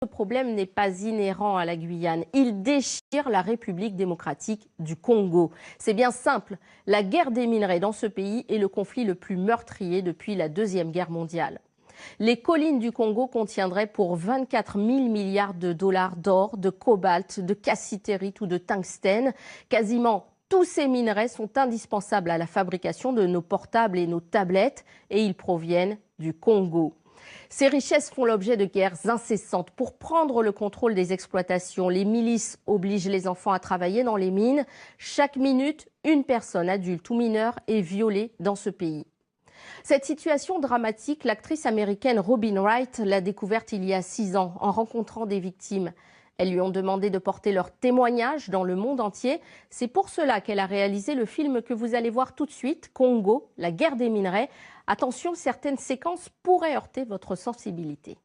Ce problème n'est pas inhérent à la Guyane. Il déchire la République démocratique du Congo. C'est bien simple. La guerre des minerais dans ce pays est le conflit le plus meurtrier depuis la Deuxième Guerre mondiale. Les collines du Congo contiendraient pour 24 000 milliards de dollars d'or, de cobalt, de cassitérite ou de tungstène. Quasiment tous ces minerais sont indispensables à la fabrication de nos portables et nos tablettes et ils proviennent du Congo. Ces richesses font l'objet de guerres incessantes. Pour prendre le contrôle des exploitations, les milices obligent les enfants à travailler dans les mines. Chaque minute, une personne adulte ou mineure est violée dans ce pays. Cette situation dramatique, l'actrice américaine Robin Wright l'a découverte il y a 6 ans en rencontrant des victimes. Elles lui ont demandé de porter leur témoignage dans le monde entier. C'est pour cela qu'elle a réalisé le film que vous allez voir tout de suite, Congo, la guerre des minerais. Attention, certaines séquences pourraient heurter votre sensibilité.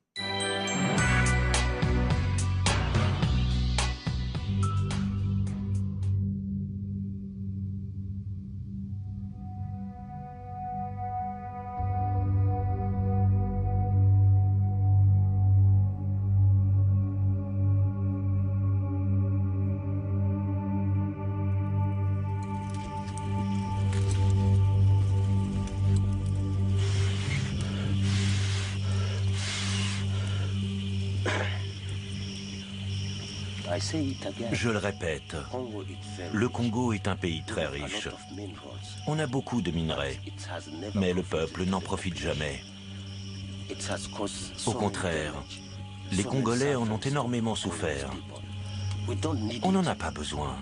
Je le répète, le Congo est un pays très riche. On a beaucoup de minerais, mais le peuple n'en profite jamais. Au contraire, les Congolais en ont énormément souffert. On n'en a pas besoin.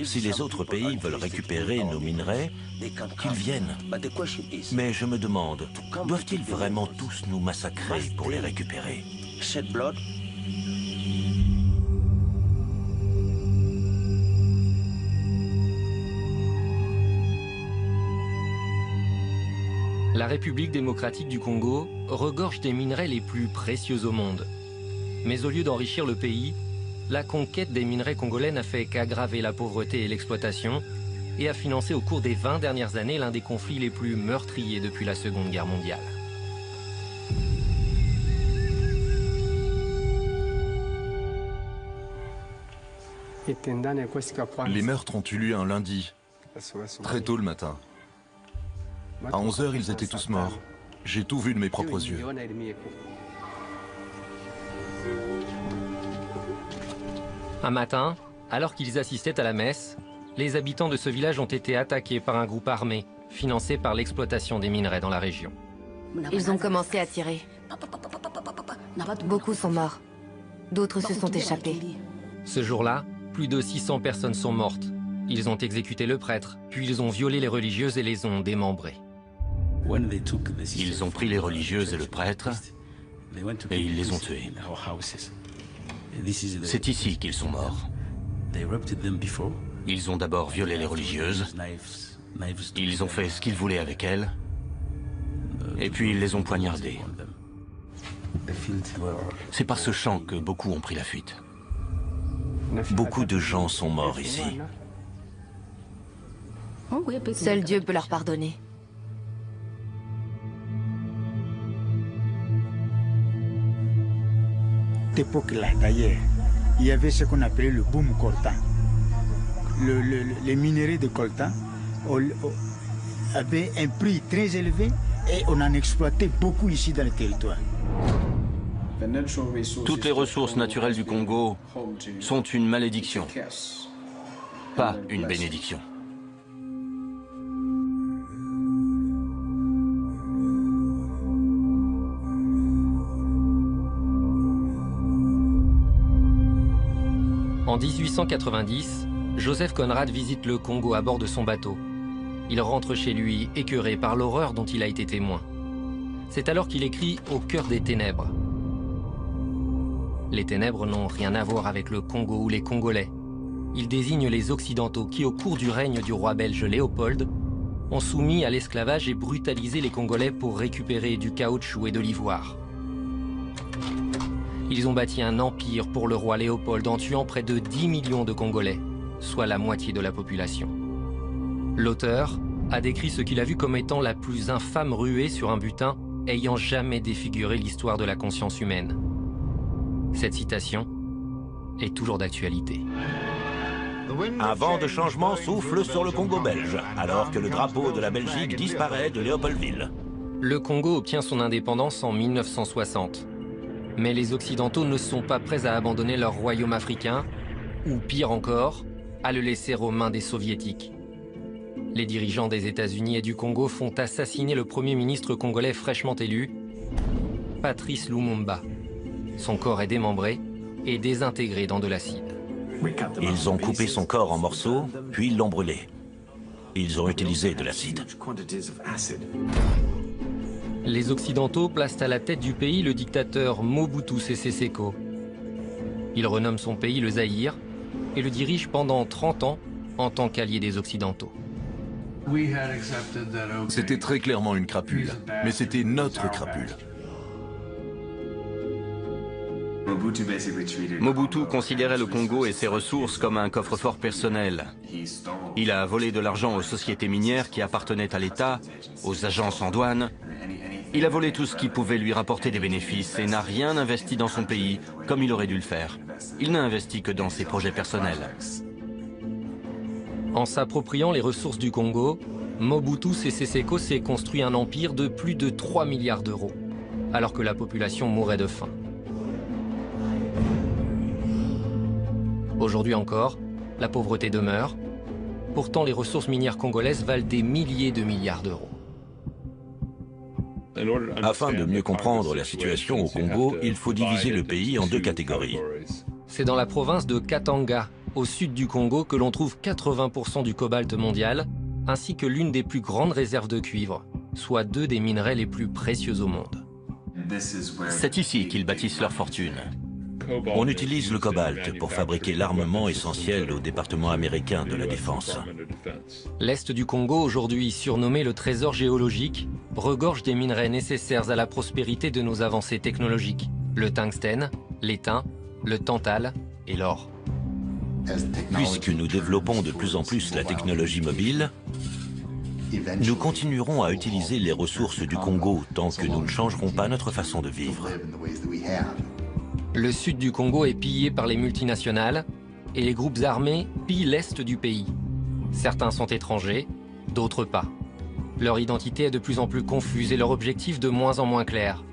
Si les autres pays veulent récupérer nos minerais, qu'ils viennent. Mais je me demande, doivent-ils vraiment tous nous massacrer pour les récupérer ? La République démocratique du Congo regorge des minerais les plus précieux au monde. Mais au lieu d'enrichir le pays, la conquête des minerais congolais n'a fait qu'aggraver la pauvreté et l'exploitation et a financé au cours des 20 dernières années l'un des conflits les plus meurtriers depuis la Seconde Guerre mondiale. Les meurtres ont eu lieu un lundi, très tôt le matin. À 11 h, ils étaient tous morts. J'ai tout vu de mes propres yeux. Un matin, alors qu'ils assistaient à la messe, les habitants de ce village ont été attaqués par un groupe armé, financé par l'exploitation des minerais dans la région. Ils ont commencé à tirer. Beaucoup sont morts. D'autres se sont échappés. Ce jour-là, plus de 600 personnes sont mortes. Ils ont exécuté le prêtre, puis ils ont violé les religieuses et les ont démembrées. Ils ont pris les religieuses et le prêtre et ils les ont tués. C'est ici qu'ils sont morts. Ils ont d'abord violé les religieuses, ils ont fait ce qu'ils voulaient avec elles, et puis ils les ont poignardées. C'est par ce champ que beaucoup ont pris la fuite. Beaucoup de gens sont morts ici. Seul Dieu peut leur pardonner. À cette époque-là, d'ailleurs, il y avait ce qu'on appelait le boom coltan. Les minerais de coltan avaient un prix très élevé et on en exploitait beaucoup ici dans le territoire. Toutes les ressources naturelles du Congo sont une malédiction, pas une bénédiction. En 1890, Joseph Conrad visite le Congo à bord de son bateau. Il rentre chez lui écœuré par l'horreur dont il a été témoin. C'est alors qu'il écrit « Au cœur des ténèbres ». Les ténèbres n'ont rien à voir avec le Congo ou les Congolais. Ils désignent les Occidentaux qui, au cours du règne du roi belge Léopold, ont soumis à l'esclavage et brutalisé les Congolais pour récupérer du caoutchouc et de l'ivoire. Ils ont bâti un empire pour le roi Léopold en tuant près de 10 millions de Congolais, soit la moitié de la population. L'auteur a décrit ce qu'il a vu comme étant la plus infâme ruée sur un butin ayant jamais défiguré l'histoire de la conscience humaine. Cette citation est toujours d'actualité. Un vent de changement souffle sur le Congo belge, alors que le drapeau de la Belgique disparaît de Léopoldville. Le Congo obtient son indépendance en 1960. Mais les Occidentaux ne sont pas prêts à abandonner leur royaume africain, ou pire encore, à le laisser aux mains des Soviétiques. Les dirigeants des États-Unis et du Congo font assassiner le premier ministre congolais fraîchement élu, Patrice Lumumba. Son corps est démembré et désintégré dans de l'acide. Ils ont coupé son corps en morceaux, puis l'ont brûlé. Ils ont utilisé de l'acide. Les Occidentaux placent à la tête du pays le dictateur Mobutu Sese Seko. Il renomme son pays le Zaïre et le dirige pendant 30 ans en tant qu'allié des Occidentaux. C'était très clairement une crapule, mais c'était notre crapule. Mobutu considérait le Congo et ses ressources comme un coffre-fort personnel. Il a volé de l'argent aux sociétés minières qui appartenaient à l'État, aux agences en douane. Il a volé tout ce qui pouvait lui rapporter des bénéfices et n'a rien investi dans son pays comme il aurait dû le faire. Il n'a investi que dans ses projets personnels. En s'appropriant les ressources du Congo, Mobutu Sese Seko s'est construit un empire de plus de 3 milliards d'euros, alors que la population mourait de faim. Aujourd'hui encore, la pauvreté demeure. Pourtant, les ressources minières congolaises valent des milliers de milliards d'euros. Afin de mieux comprendre la situation au Congo, il faut diviser le pays en deux catégories. C'est dans la province de Katanga, au sud du Congo, que l'on trouve 80% du cobalt mondial, ainsi que l'une des plus grandes réserves de cuivre, soit 2 des minerais les plus précieux au monde. C'est ici qu'ils bâtissent leur fortune. On utilise le cobalt pour fabriquer l'armement essentiel au département américain de la défense. L'Est du Congo, aujourd'hui surnommé le trésor géologique, regorge des minerais nécessaires à la prospérité de nos avancées technologiques. Le tungstène, l'étain, le tantal et l'or. Puisque nous développons de plus en plus la technologie mobile, nous continuerons à utiliser les ressources du Congo tant que nous ne changerons pas notre façon de vivre. Le sud du Congo est pillé par les multinationales et les groupes armés pillent l'est du pays. Certains sont étrangers, d'autres pas. Leur identité est de plus en plus confuse et leur objectif de moins en moins clair.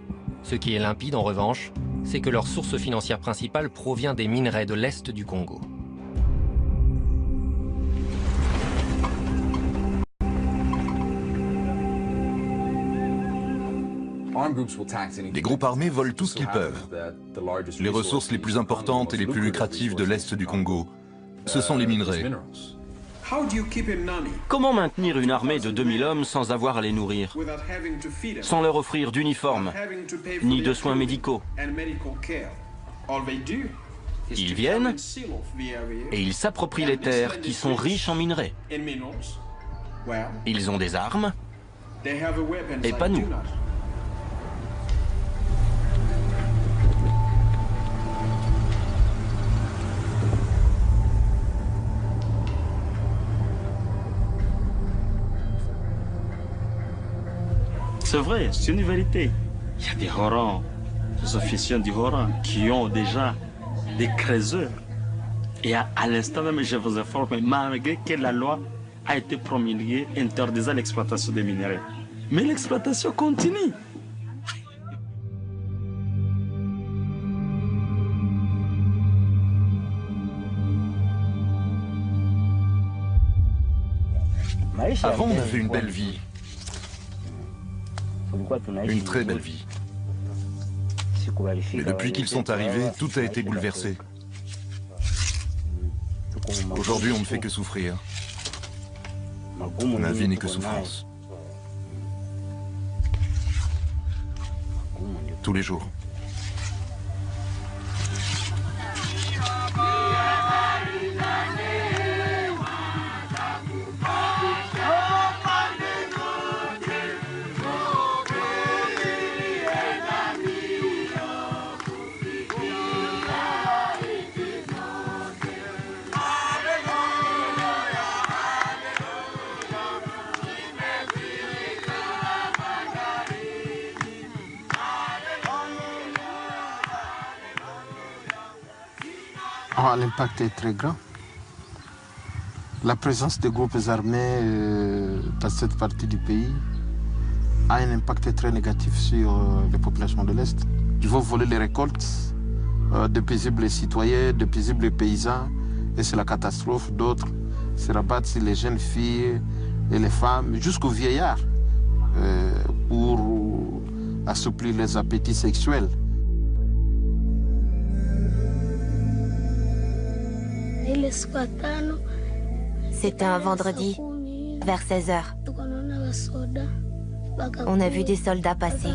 Ce qui est limpide en revanche, c'est que leur source financière principale provient des minerais de l'est du Congo. Les groupes armés volent tout ce qu'ils peuvent. Les ressources les plus importantes et les plus lucratives de l'Est du Congo, ce sont les minerais. Comment maintenir une armée de 2000 hommes sans avoir à les nourrir, sans leur offrir d'uniformes, ni de soins médicaux? Ils viennent et ils s'approprient les terres qui sont riches en minerais. Ils ont des armes et pas nous. C'est vrai, c'est une vérité. Il y a des Horans, des officiers du Horan qui ont déjà des creuseurs. Et à l'instant même, je vous informe, malgré que la loi a été promulguée interdisant l'exploitation des minerais. Mais l'exploitation continue. Avant, on avait une belle vie. Une très belle vie. Mais depuis qu'ils sont arrivés, tout a été bouleversé. Aujourd'hui, on ne fait que souffrir. Ma vie n'est que souffrance. Tous les jours. L'impact est très grand. La présence des groupes armés dans cette partie du pays a un impact très négatif sur les populations de l'Est. Ils vont voler les récoltes de paisibles citoyens, de paisibles paysans, et c'est la catastrophe. D'autres se rabattent sur les jeunes filles et les femmes, jusqu'aux vieillards, pour assouplir les appétits sexuels. C'était un vendredi, vers 16h. On a vu des soldats passer.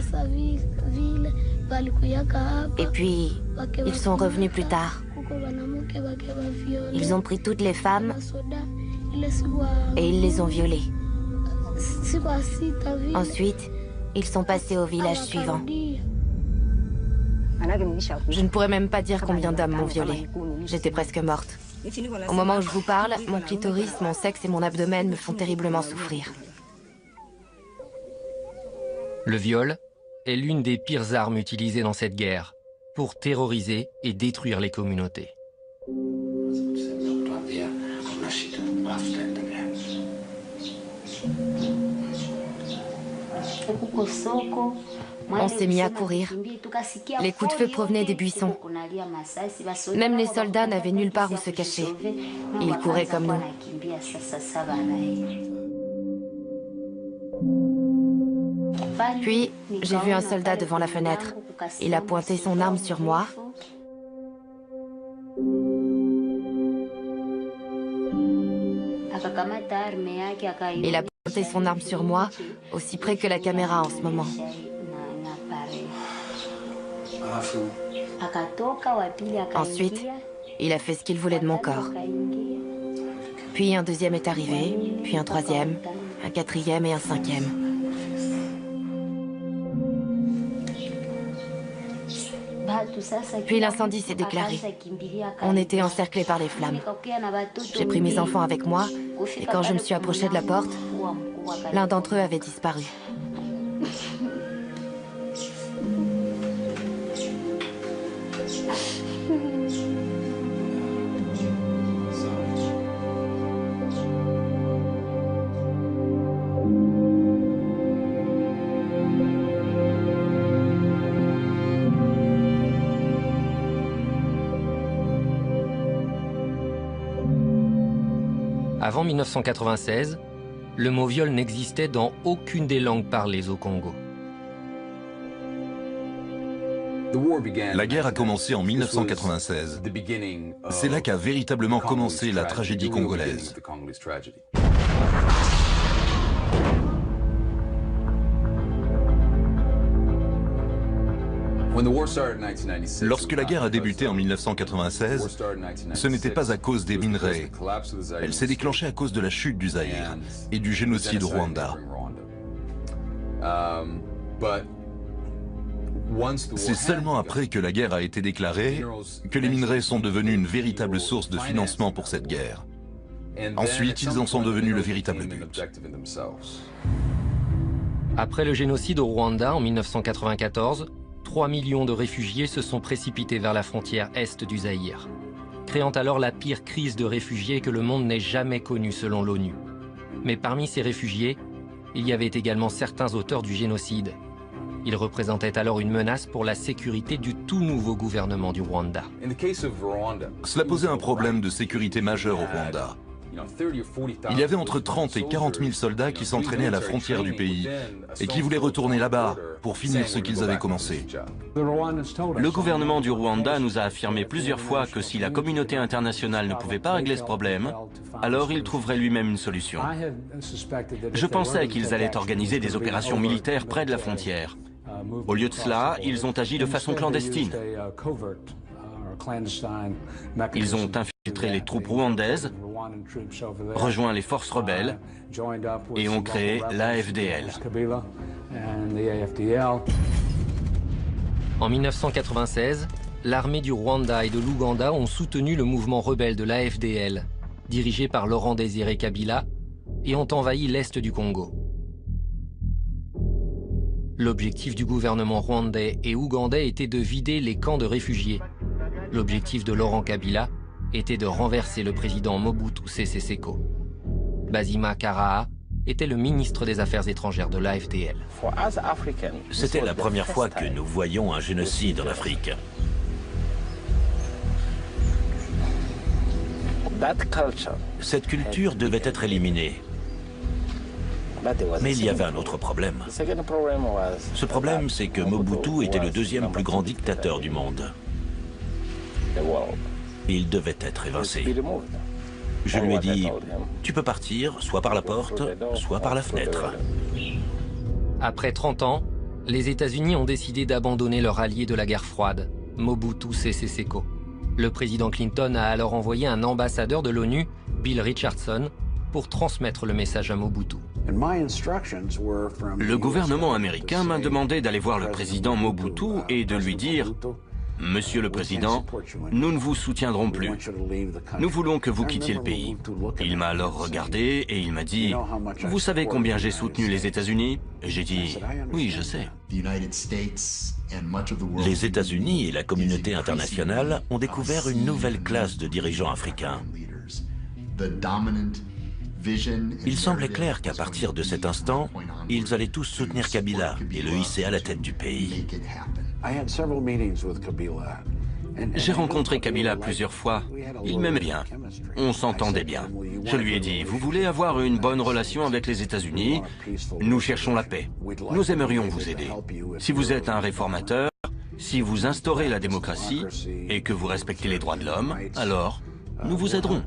Et puis, ils sont revenus plus tard. Ils ont pris toutes les femmes et ils les ont violées. Ensuite, ils sont passés au village suivant. Je ne pourrais même pas dire combien d'hommes m'ont violée. J'étais presque morte. Au moment où je vous parle, mon clitoris, mon sexe et mon abdomen me font terriblement souffrir. Le viol est l'une des pires armes utilisées dans cette guerre pour terroriser et détruire les communautés. On s'est mis à courir. Les coups de feu provenaient des buissons. Même les soldats n'avaient nulle part où se cacher. Ils couraient comme nous. Puis, j'ai vu un soldat devant la fenêtre. Il a pointé son arme sur moi. Il a pointé son arme sur moi, aussi près que la caméra en ce moment. Ensuite, il a fait ce qu'il voulait de mon corps. Puis un deuxième est arrivé, puis un troisième, un quatrième et un cinquième. Puis l'incendie s'est déclaré. On était encerclés par les flammes. J'ai pris mes enfants avec moi, et quand je me suis approchée de la porte, l'un d'entre eux avait disparu. Avant 1996, le mot viol n'existait dans aucune des langues parlées au Congo. La guerre a commencé en 1996. C'est là qu'a véritablement commencé la tragédie congolaise. Lorsque la guerre a débuté en 1996, ce n'était pas à cause des minerais. Elle s'est déclenchée à cause de la chute du Zaïre et du génocide au Rwanda. C'est seulement après que la guerre a été déclarée que les minerais sont devenus une véritable source de financement pour cette guerre. Ensuite, ils en sont devenus le véritable but. Après le génocide au Rwanda en 1994, 3 millions de réfugiés se sont précipités vers la frontière est du Zaïre, créant alors la pire crise de réfugiés que le monde n'ait jamais connue selon l'ONU. Mais parmi ces réfugiés, il y avait également certains auteurs du génocide. Ils représentaient alors une menace pour la sécurité du tout nouveau gouvernement du Rwanda. Cela posait un problème de sécurité majeur au Rwanda. Il y avait entre 30 et 40 000 soldats qui s'entraînaient à la frontière du pays et qui voulaient retourner là-bas pour finir ce qu'ils avaient commencé. Le gouvernement du Rwanda nous a affirmé plusieurs fois que si la communauté internationale ne pouvait pas régler ce problème, alors il trouverait lui-même une solution. Je pensais qu'ils allaient organiser des opérations militaires près de la frontière. Au lieu de cela, ils ont agi de façon clandestine. Ils ont infiltré les troupes rwandaises, rejoint les forces rebelles et ont créé l'AFDL. En 1996, l'armée du Rwanda et de l'Ouganda ont soutenu le mouvement rebelle de l'AFDL, dirigé par Laurent Désiré Kabila, et ont envahi l'est du Congo. L'objectif du gouvernement rwandais et ougandais était de vider les camps de réfugiés. L'objectif de Laurent Kabila était de renverser le président Mobutu Sese Seko. Basima Karaha était le ministre des Affaires étrangères de l'AFDL. C'était la première fois que nous voyions un génocide en Afrique. Cette culture devait être éliminée. Mais il y avait un autre problème. Ce problème, c'est que Mobutu était le deuxième plus grand dictateur du monde. Il devait être évincé. Je lui ai dit, tu peux partir, soit par la porte, soit par la fenêtre. Après 30 ans, les États-Unis ont décidé d'abandonner leur allié de la guerre froide, Mobutu Sese Seko. Le président Clinton a alors envoyé un ambassadeur de l'ONU, Bill Richardson, pour transmettre le message à Mobutu. Le gouvernement américain m'a demandé d'aller voir le président Mobutu et de lui dire « Monsieur le Président, nous ne vous soutiendrons plus. Nous voulons que vous quittiez le pays. » Il m'a alors regardé et il m'a dit « Vous savez combien j'ai soutenu les États-Unis » Et j'ai dit « Oui, je sais. » Les États-Unis et la communauté internationale ont découvert une nouvelle classe de dirigeants africains. Il semblait clair qu'à partir de cet instant, ils allaient tous soutenir Kabila et le hisser à la tête du pays. J'ai rencontré Kabila plusieurs fois. Il m'aimait bien. On s'entendait bien. Je lui ai dit, vous voulez avoir une bonne relation avec les États-Unis? Nous cherchons la paix. Nous aimerions vous aider. Si vous êtes un réformateur, si vous instaurez la démocratie et que vous respectez les droits de l'homme, alors nous vous aiderons.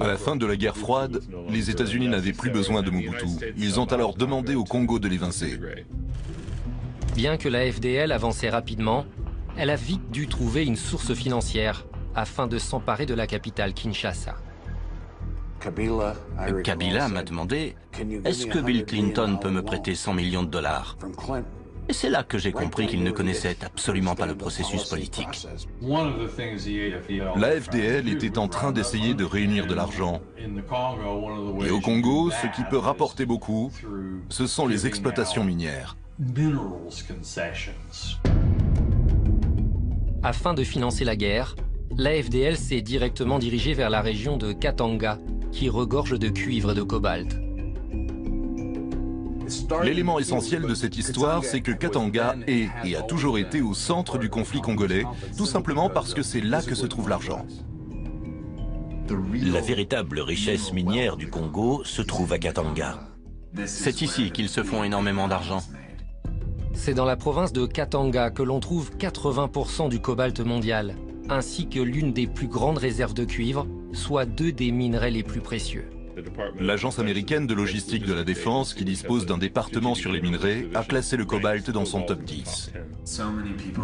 À la fin de la guerre froide, les États-Unis n'avaient plus besoin de Mobutu. Ils ont alors demandé au Congo de l'évincer. Bien que la FDL avançait rapidement, elle a vite dû trouver une source financière afin de s'emparer de la capitale Kinshasa. Kabila m'a demandé « Est-ce que Bill Clinton peut me prêter 100 millions de dollars ?» Et c'est là que j'ai compris qu'il ne connaissait absolument pas le processus politique. L'AFDL était en train d'essayer de réunir de l'argent. Et au Congo, ce qui peut rapporter beaucoup, ce sont les exploitations minières. Afin de financer la guerre, l'AFDL s'est directement dirigée vers la région de Katanga, qui regorge de cuivre et de cobalt. L'élément essentiel de cette histoire, c'est que Katanga est et a toujours été au centre du conflit congolais, tout simplement parce que c'est là que se trouve l'argent. La véritable richesse minière du Congo se trouve à Katanga. C'est ici qu'ils se font énormément d'argent. C'est dans la province de Katanga que l'on trouve 80% du cobalt mondial, ainsi que l'une des plus grandes réserves de cuivre, soit 2 des minerais les plus précieux. L'agence américaine de logistique de la défense, qui dispose d'un département sur les minerais, a classé le cobalt dans son top 10.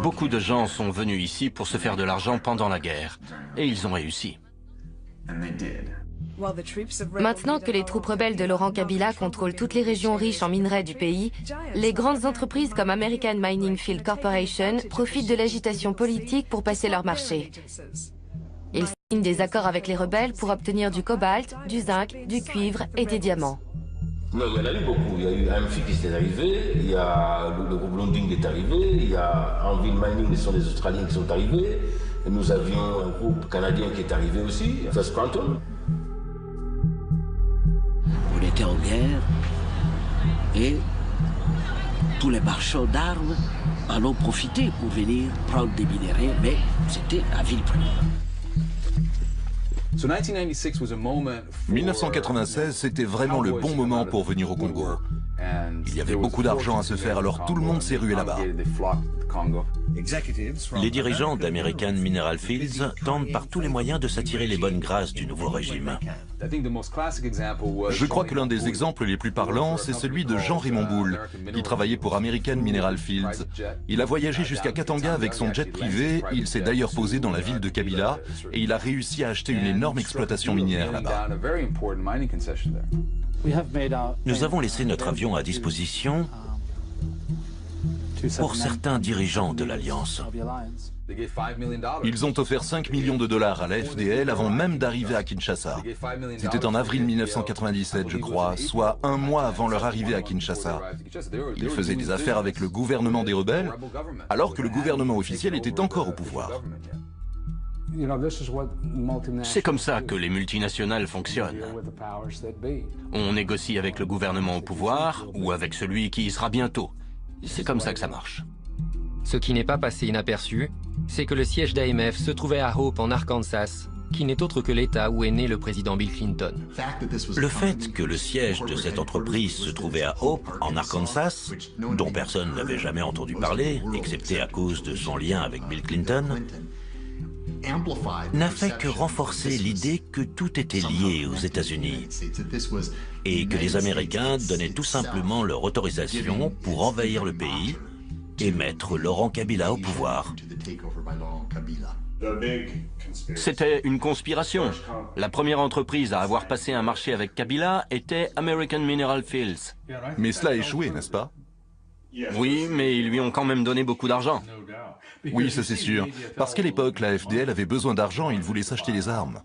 Beaucoup de gens sont venus ici pour se faire de l'argent pendant la guerre, et ils ont réussi. Maintenant que les troupes rebelles de Laurent Kabila contrôlent toutes les régions riches en minerais du pays, les grandes entreprises comme American Mining Field Corporation profitent de l'agitation politique pour passer leur marché. Ils signent des accords avec les rebelles pour obtenir du cobalt, du zinc, du cuivre et des diamants. Non, il y en a eu beaucoup. Il y a eu AMFI qui est arrivé, il y a le groupe Londing qui est arrivé, il y a Anvil Mining, ce sont les Australiens qui sont arrivés. Et nous avions un groupe canadien qui est arrivé aussi, First Quantum. On était en guerre et tous les marchands d'armes en ont profité pour venir prendre des minéraux, mais c'était à vil prix. 1996, c'était vraiment le bon moment pour venir au Congo. Il y avait beaucoup d'argent à se faire, alors tout le monde s'est rué là-bas. Les dirigeants d'American Mineral Fields tentent par tous les moyens de s'attirer les bonnes grâces du nouveau régime. Je crois que l'un des exemples les plus parlants, c'est celui de Jean-Raymond Boule, qui travaillait pour American Mineral Fields. Il a voyagé jusqu'à Katanga avec son jet privé, il s'est d'ailleurs posé dans la ville de Kabila, et il a réussi à acheter une énorme exploitation minière là-bas. Nous avons laissé notre avion à disposition pour certains dirigeants de l'Alliance. Ils ont offert 5 millions de dollars à la FDL avant même d'arriver à Kinshasa. C'était en avril 1997, je crois, soit un mois avant leur arrivée à Kinshasa. Ils faisaient des affaires avec le gouvernement des rebelles, alors que le gouvernement officiel était encore au pouvoir. C'est comme ça que les multinationales fonctionnent. On négocie avec le gouvernement au pouvoir ou avec celui qui y sera bientôt. C'est comme ça que ça marche. Ce qui n'est pas passé inaperçu, c'est que le siège d'AMF se trouvait à Hope en Arkansas, qui n'est autre que l'État où est né le président Bill Clinton. Le fait que le siège de cette entreprise se trouvait à Hope, en Arkansas, dont personne n'avait jamais entendu parler, excepté à cause de son lien avec Bill Clinton, n'a fait que renforcer l'idée que tout était lié aux États-Unis et que les Américains donnaient tout simplement leur autorisation pour envahir le pays et mettre Laurent Kabila au pouvoir. C'était une conspiration. La première entreprise à avoir passé un marché avec Kabila était American Mineral Fields. Mais cela a échoué, n'est-ce pas? Oui, mais ils lui ont quand même donné beaucoup d'argent. Oui, ça c'est sûr. Parce qu'à l'époque, la FDL avait besoin d'argent et il voulait s'acheter des armes.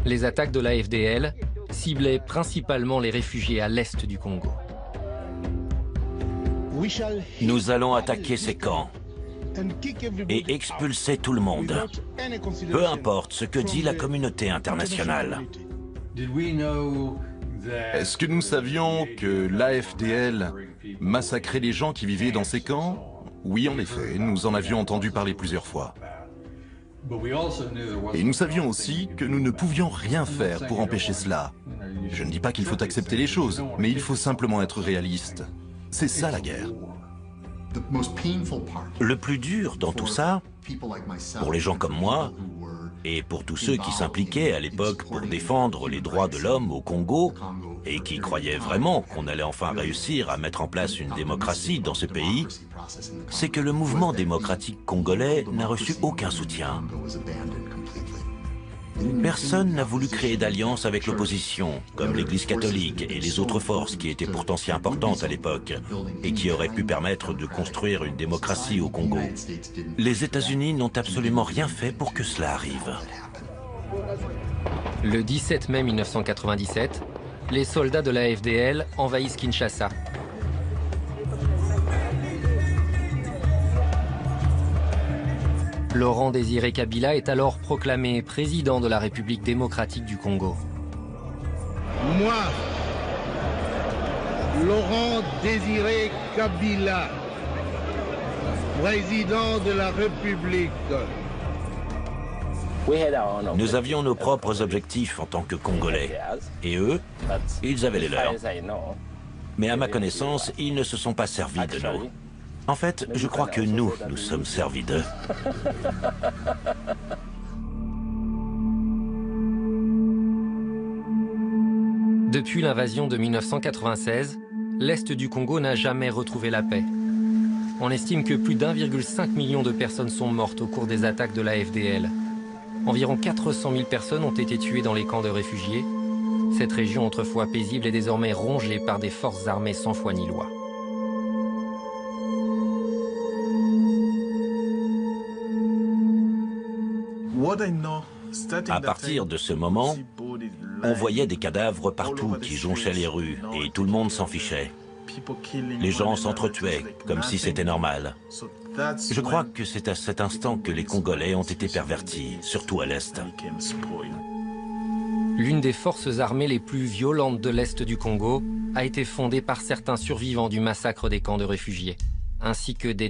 Les attaques de la FDL ciblaient principalement les réfugiés à l'est du Congo. Nous allons attaquer ces camps et expulser tout le monde, peu importe ce que dit la communauté internationale. Est-ce que nous savions que l'AFDL massacrait les gens qui vivaient dans ces camps? Oui, en effet, nous en avions entendu parler plusieurs fois. Et nous savions aussi que nous ne pouvions rien faire pour empêcher cela. Je ne dis pas qu'il faut accepter les choses, mais il faut simplement être réaliste. C'est ça la guerre. Le plus dur dans tout ça, pour les gens comme moi, et pour tous ceux qui s'impliquaient à l'époque pour défendre les droits de l'homme au Congo, et qui croyaient vraiment qu'on allait enfin réussir à mettre en place une démocratie dans ce pays, c'est que le mouvement démocratique congolais n'a reçu aucun soutien. Personne n'a voulu créer d'alliance avec l'opposition, comme l'Église catholique et les autres forces qui étaient pourtant si importantes à l'époque et qui auraient pu permettre de construire une démocratie au Congo. Les États-Unis n'ont absolument rien fait pour que cela arrive. Le 17 mai 1997, les soldats de la FDL envahissent Kinshasa. Laurent Désiré Kabila est alors proclamé président de la République démocratique du Congo. Moi, Laurent Désiré Kabila, président de la République. Nous avions nos propres objectifs en tant que Congolais. Et eux, ils avaient les leurs. Mais à ma connaissance, ils ne se sont pas servis de nous. En fait, je crois que nous sommes servis d'eux. Depuis l'invasion de 1996, l'Est du Congo n'a jamais retrouvé la paix. On estime que plus d'1,5 million de personnes sont mortes au cours des attaques de la FDL. Environ 400 000 personnes ont été tuées dans les camps de réfugiés. Cette région autrefois paisible est désormais rongée par des forces armées sans foi ni loi. À partir de ce moment, on voyait des cadavres partout qui jonchaient les rues et tout le monde s'en fichait. Les gens s'entretuaient comme si c'était normal. Je crois que c'est à cet instant que les Congolais ont été pervertis, surtout à l'Est. L'une des forces armées les plus violentes de l'Est du Congo a été fondée par certains survivants du massacre des camps de réfugiés, ainsi que des